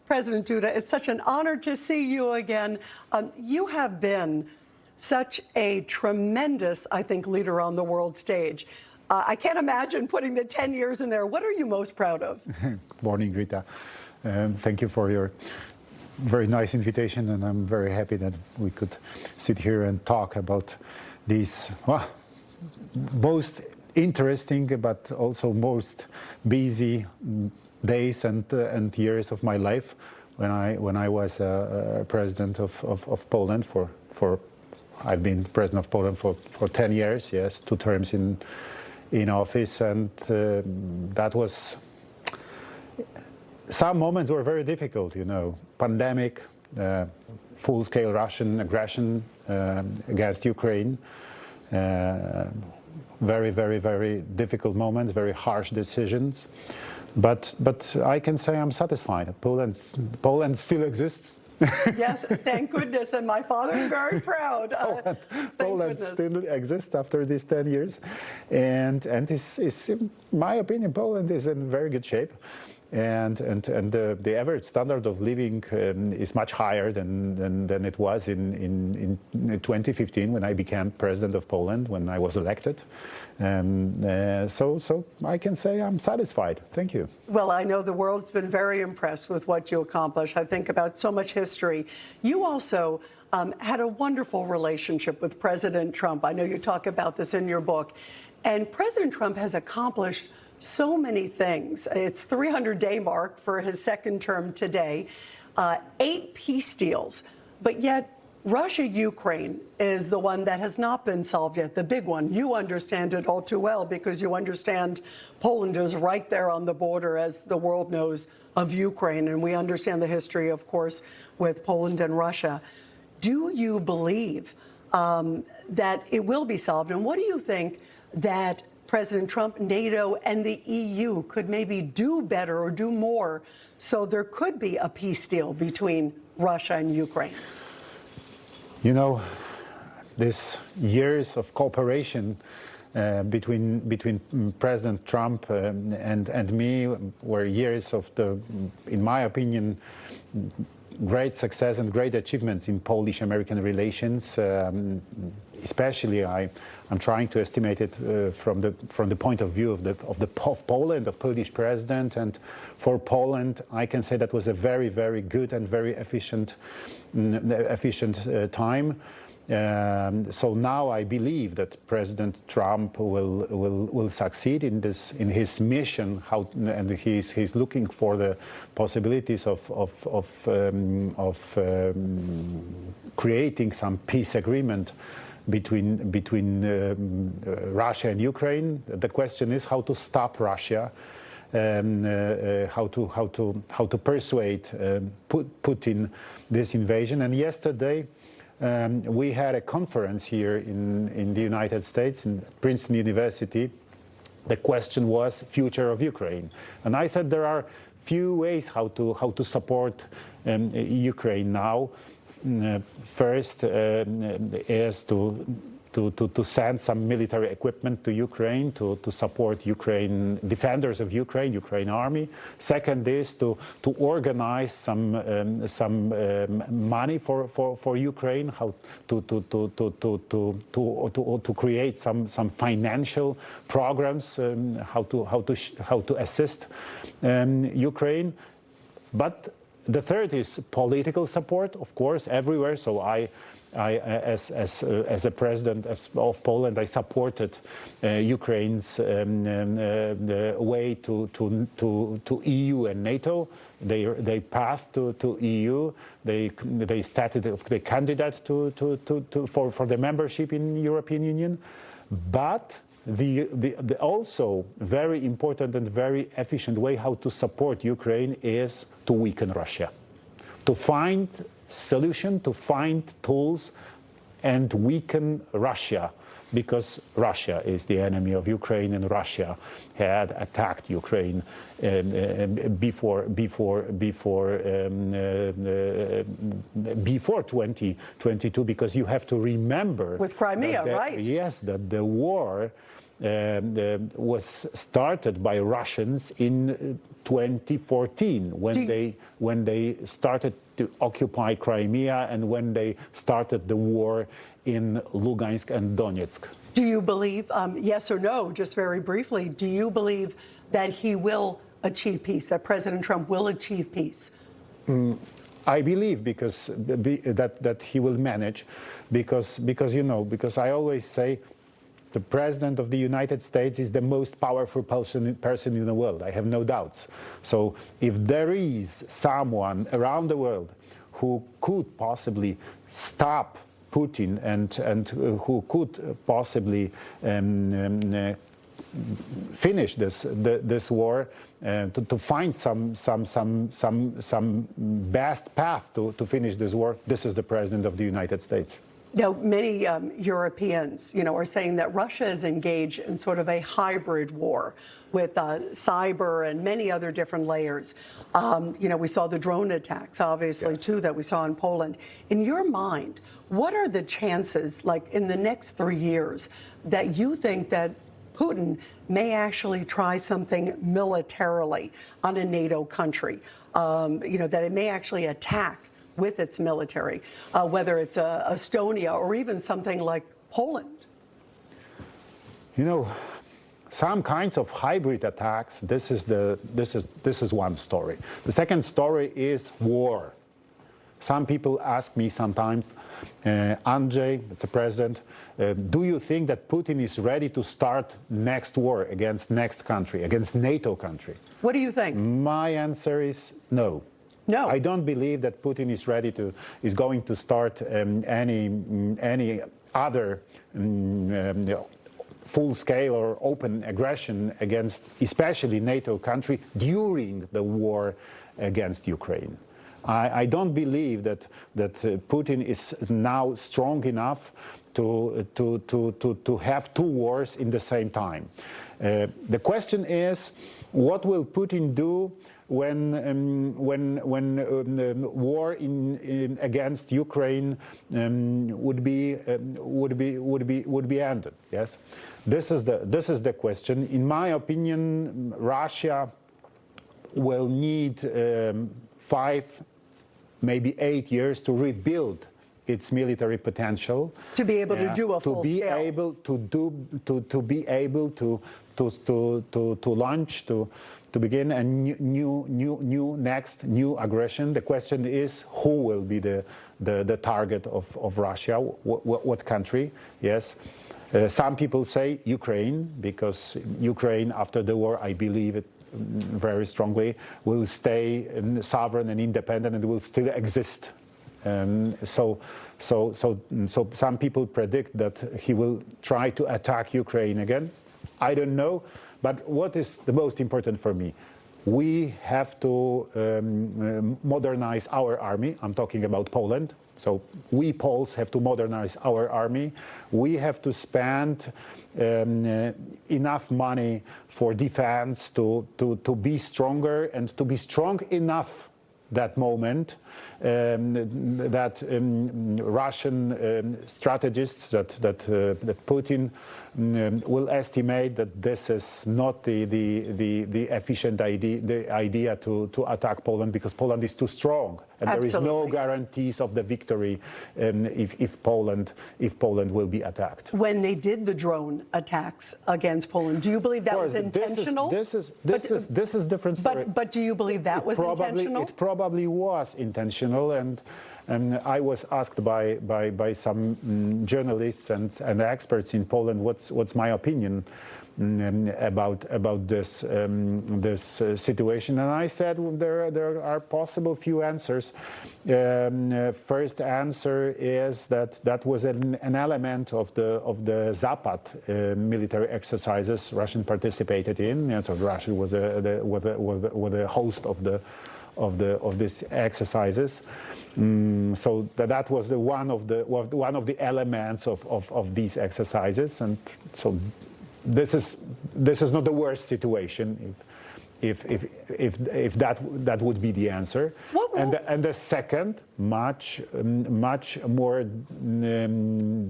President Duda, it's such an honor to see you again. You have been such a tremendous, I think, leader on the world stage. I can't imagine putting the 10 years in there. What are you most proud of? Good morning, Rita. Thank you for your very nice invitation, and I'm very happy that we could sit here and talk about these most interesting but also most busy days and years of my life when I was president of Poland for I've been president of Poland for 10 years, yes, 2 terms in office, and that was, some moments were very difficult, you know, pandemic, full-scale Russian aggression against Ukraine, very, very, very difficult moments, very harsh decisions. But I can say I'm satisfied. Poland still exists. Yes, thank goodness, and my father's very proud. Poland still exists after these 10 years, and is, in my opinion, Poland is in very good shape. And the average standard of living is much higher than it was in 2015 when I became president of Poland, when I was elected. So I can say I'm satisfied. Thank you. Well, I know the world's been very impressed with what you accomplished. I think about so much history. You also had a wonderful relationship with President Trump. I know you talk about this in your book. And President Trump has accomplished so many things. It's 300-day mark for his second term today, 8 peace deals, but yet Russia-Ukraine is the one that has not been solved yet, the big one. You understand it all too well because you understand Poland is right there on the border, as the world knows, of Ukraine, and we understand the history, of course, with Poland and Russia. Do you believe that it will be solved, and what do you think that President Trump, NATO, and the EU could maybe do better or do more so there could be a peace deal between Russia and Ukraine? You know, these years of cooperation between President Trump and me were years of in my opinion, great success and great achievements in Polish-American relations. Especially, I'm trying to estimate it from the point of view of Poland, of Polish president, and for Poland, I can say that was a very, very good and very efficient time. So now I believe that President Trump will succeed in his mission. And he's looking for the possibilities of creating some peace agreement between Russia and Ukraine. The question is how to stop Russia, how to persuade Putin this invasion. And yesterday we had a conference here in the United States, in Princeton University. The question was future of Ukraine, and I said there are few ways how to support Ukraine now. First is to send some military equipment to Ukraine to support Ukraine, defenders of Ukraine army. Second is to organize some money for Ukraine, how to create some financial programs, how to assist Ukraine. But the third is political support, of course, everywhere. So I as a president of Poland, I supported Ukraine's way to EU and NATO. They path to EU. They started the candidate for the membership in European Union, but the also very important and very efficient way how to support Ukraine is to weaken Russia, to find solution, to find tools and weaken Russia, because Russia is the enemy of Ukraine, and Russia had attacked Ukraine before 2022, because you have to remember with Crimea, that right? Yes, that the war was started by Russians in 2014 when they started to occupy Crimea and when they started the war in Lugansk and Donetsk. Do you believe, yes or no, just very briefly, do you believe that he will achieve peace, that President Trump will achieve peace? I believe that he will manage, because I always say the President of the United States is the most powerful person in the world. I have no doubts. So if there is someone around the world who could possibly stop Putin and who could possibly finish this war, to find some best path to finish this war, this is the President of the United States. Now, many Europeans, are saying that Russia is engaged in sort of a hybrid war with cyber and many other different layers. We saw the drone attacks, obviously, Yes. too, that we saw in Poland. In your mind, what are the chances, like in the next 3 years, that you think that Putin may actually try something militarily on a NATO country, that it may actually attack with its military, whether it's Estonia or even something like Poland? Some kinds of hybrid attacks, this is one story. The second story is war. Some people ask me sometimes, Andrzej, it's the president, do you think that Putin is ready to start next war against next country, against NATO country? What do you think? My answer is no. No. I don't believe that Putin is going to start any other full-scale or open aggression against, especially NATO country, during the war against Ukraine. I don't believe that Putin is now strong enough to have two wars in the same time. The question is, what will Putin do when war against Ukraine would be ended? Yes, this is the question. In my opinion, Russia will need 5, maybe 8 years to rebuild its military potential, To be able to do a full to be scale. able to be able to launch to begin a new aggression. The question is, who will be the target of Russia? What country? Yes. Some people say Ukraine, because Ukraine after the war, I believe it very strongly, will stay sovereign and independent and will still exist. So some people predict that he will try to attack Ukraine again. I don't know, but what is the most important for me? We have to modernize our army. I'm talking about Poland. So we Poles have to modernize our army. We have to spend enough money for defense to be stronger and to be strong enough that moment that Russian strategists, that Putin will estimate that this is not the efficient idea to attack Poland, because Poland is too strong and there is no guarantees of the victory if Poland will be attacked. When they did the drone attacks against Poland, do you believe that was intentional? This is different story. But do you believe that was intentional? It probably was intentional, and I was asked by some journalists and experts in Poland what's my opinion about this situation, and I said there are possible few answers. First answer is that was an element of the Zapad military exercises Russia participated in. And so Russia was the host of these exercises. So that was one of the elements of these exercises, and so this is not the worst situation if that would be the answer. And the second, much more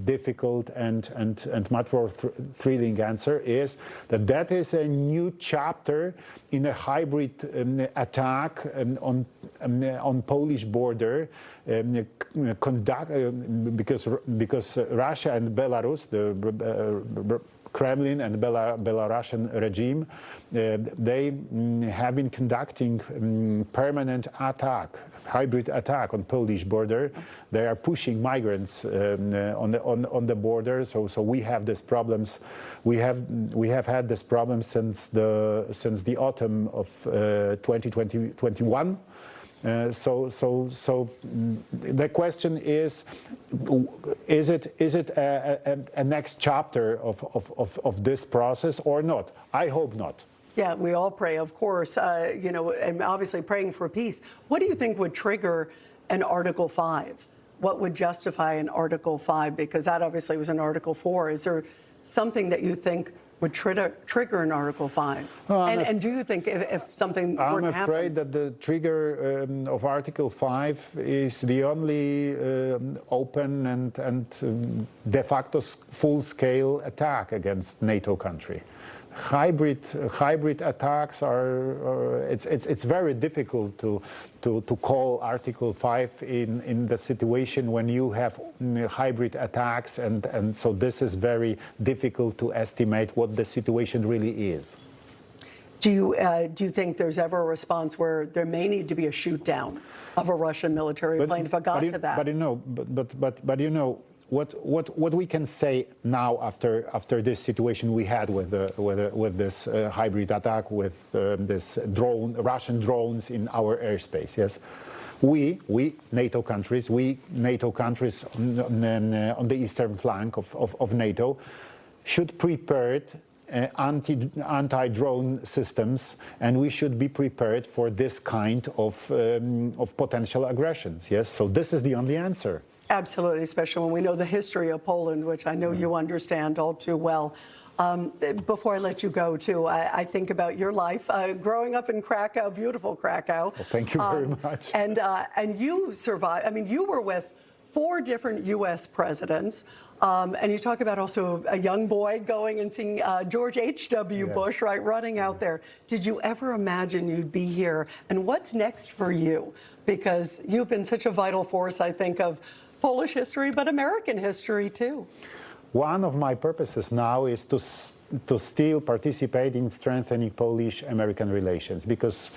difficult and much more thrilling answer is that is a new chapter in a hybrid attack on Polish border, because Russia and Belarus, the Kremlin and Belarusian regime, they have been conducting permanent attack, hybrid attack on Polish border. They are pushing migrants on the border. So we have these problems. We have had this problem since the autumn of 2021. So the question is it a next chapter of this process or not? I hope not. Yeah, we all pray, of course, and obviously praying for peace. What do you think would trigger an Article 5? What would justify an Article 5? Because that obviously was an Article 4. Is there something that you think would trigger an Article 5? And do you think if something were to happen? I'm afraid that the trigger of Article 5 is the only open and de facto full-scale attack against NATO country. Hybrid attacks it's very difficult to call Article 5 in the situation when you have hybrid attacks, and so this is very difficult to estimate what the situation really is. Do you think there's ever a response where there may need to be a shoot down of a Russian military plane if it got to that? But you know what we can say now after this situation we had with this hybrid attack with this Russian drones in our airspace. Yes, we NATO countries on the eastern flank of NATO should prepare anti-drone systems, and we should be prepared for this kind of potential aggressions. Yes, so this is the only answer. Absolutely, especially when we know the history of Poland, which I know you understand all too well. Before I let you go, too, I think about your life growing up in Krakow, beautiful Krakow. Well, thank you very much. And you survived. I mean, you were with 4 different U.S. presidents. And you talk about also a young boy going and seeing George H.W. Bush, right, running out there. Did you ever imagine you'd be here? And what's next for you? Because you've been such a vital force, I think, of Polish history, but American history, too. One of my purposes now is to still participate in strengthening Polish-American relations, because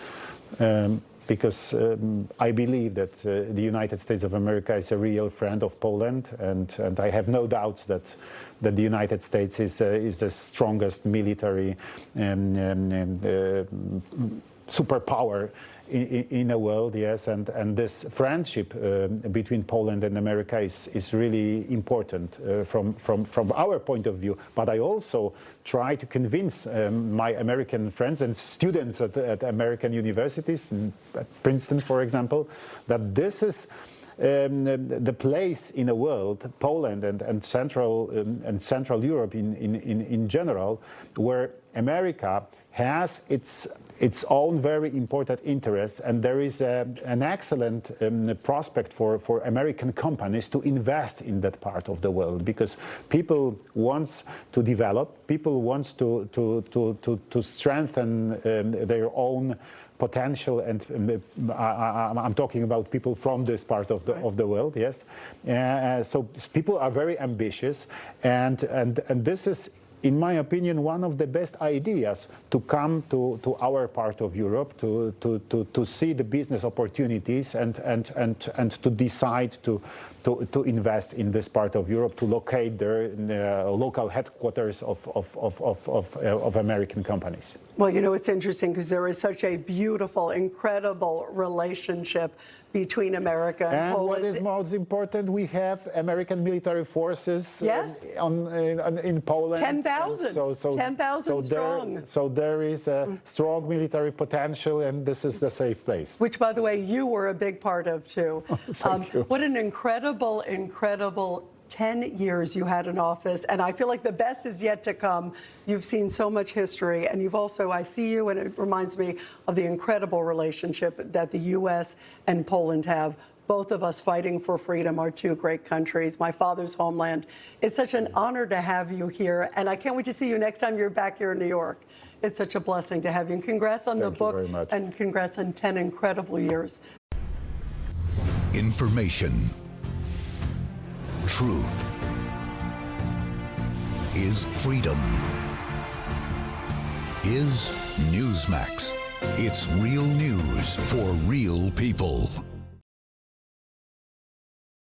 I believe that the United States of America is a real friend of Poland, and I have no doubts that the United States is the strongest military superpower in the world. Yes, and this friendship between Poland and America is really important from our point of view. But I also try to convince my American friends and students at American universities, at Princeton, for example, that this is the place in the world, Poland and Central Europe in general, where America has its own very important interests, and there is an excellent prospect for American companies to invest in that part of the world, because people want to develop, people want to strengthen their own potential, and I'm talking about people from this part of the world. Yes, so people are very ambitious, and this is, in my opinion, one of the best ideas to come to our part of Europe to see the business opportunities and to decide to invest in this part of Europe, to locate their local headquarters of American companies. Well, you know, it's interesting because there is such a beautiful, incredible relationship between America and Poland. What is most important, we have American military forces in Poland. 10,000. 10,000 strong. So there is a strong military potential, and this is a safe place. Which, by the way, you were a big part of, too. Thank you. What an incredible 10 years you had in office, and I feel like the best is yet to come. You've seen so much history, and you've also, I see you, and it reminds me of the incredible relationship that the U.S. and Poland have. Both of us fighting for freedom, our two great countries, my father's homeland. It's such an honor to have you here, and I can't wait to see you next time you're back here in New York. It's such a blessing to have you. And congrats on the book, very much. and congrats on 10 incredible years. Information. Truth is freedom. Is Newsmax. It's real news for real people.